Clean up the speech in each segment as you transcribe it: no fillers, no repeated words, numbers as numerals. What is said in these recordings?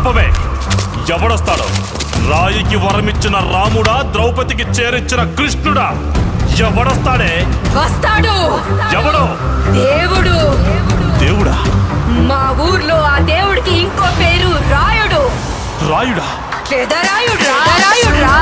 చెప్పవే, ఎవడొస్తాడో? రాయికి వరమిచ్చిన రాముడా, ద్రౌపదికి చేరిచ్చిన కృష్ణుడా? ఎవడొస్తాడే? వస్తాడు. ఎవడో? దేవుడు. దేవుడా? మా ఊర్లో ఆ దేవుడికి ఇంకో పేరు రాయుడు. రాయుడా? పెదరాయుడు. రాయుడురా.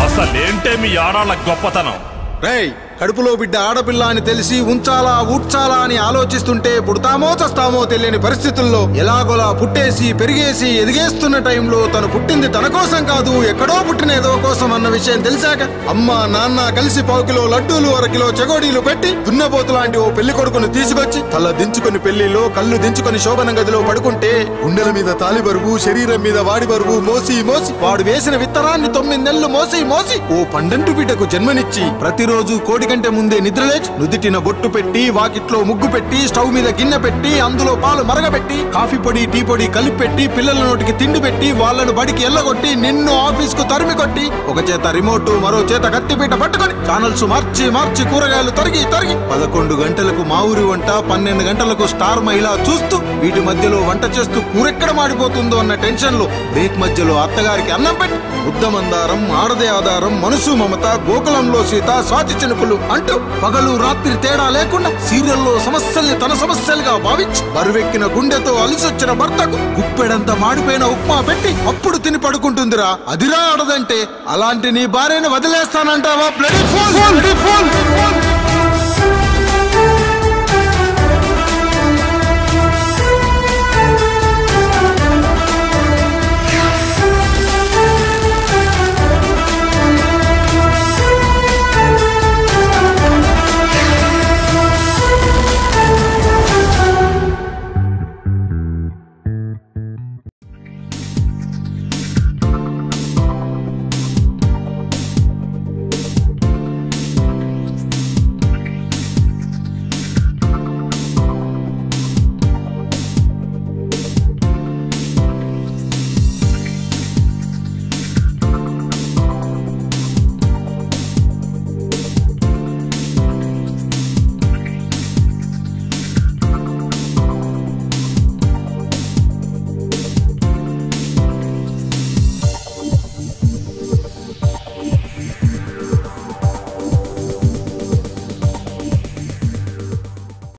అసలేంటే మీ ఆడాళ్ళ గొప్పతనం? రేయ్, కడుపులో బిడ్డ ఆడపిల్ల అని తెలిసి ఉంచాలా ఊడ్చాలా అని ఆలోచిస్తుంటే పుడతామో చస్తామో తెలియని పరిస్థితుల్లో ఎలాగోలా పుట్టేసి పెరిగేసి ఎదిగేస్తున్న టైంలో తను పుట్టింది తన కోసం కాదు, ఎక్కడో పుట్టిన ఏదో కోసం అన్న విషయం తెలిసాక అమ్మ నాన్న కలిసి 1 కిలో లడ్డూలు 1 కిలో చెగోడీలు పెట్టి దున్నపోతు లాంటి ఓ పెళ్లి కొడుకును తీసుకొచ్చి తల దించుకొని పెళ్లిలో కళ్ళు దించుకొని శోభన గదిలో పడుకుంటే గుండెల మీద తాలి బరువు, శరీరం మీద వాడి బరువు మోసి మోసి వాడు వేసిన విత్తనాన్ని 9 నెలలు మోసి మోసి ఓ పండంటు బిడ్డకు జన్మనిచ్చి ప్రతిరోజు కోడి కంటే ముందే నిద్రలేచి నుదిటిన బొట్టు పెట్టి వాకిట్లో ముగ్గు పెట్టి స్టవ్ మీద గిన్నె పెట్టి అందులో పాలు మరగబెట్టి కాఫీ పొడి టీ పొడి కలిపి పెట్టి పిల్లల నోటికి తిండి పెట్టి వాళ్ళను బడికి ఎల్లగొట్టి నిన్ను ఆఫీస్ కు తరిమి కొట్టి ఒక చేత రిమోట్ మరో చేత కత్తిపీట పట్టుకొని ఛానల్స్ మార్చి మార్చి కూరగాయలు తరిగి 11 గంటలకు మా ఊరి వంట, 12 గంటలకు స్టార్ మహిళ చూస్తూ వీటి మధ్యలో వంట చేస్తూ కూరెక్కడ మాడిపోతుందో అన్న టెన్షన్ లో బ్రేక్ మధ్యలో అత్తగారికి అన్నం పెట్టి బుద్ధమందారం, ఆడదే ఆధారం, మనసు మమత, గోకులంలో సీత, స్వాతి చినుకులు అంటూ పగలు రాత్రి తేడా లేకుండా సీరియల్లో సమస్యల్ని తన సమస్యలుగా భావించి బరువెక్కిన గుండెతో అలిసొచ్చిన భర్తకు గుప్పెడంత మాడిపోయిన ఉప్మా పెట్టి అప్పుడు తిని పడుకుంటుందిరా. అదిరా ఆడదంటే. అలాంటి నీ భార్యని వదిలేస్తానంటావా? Bloody fool.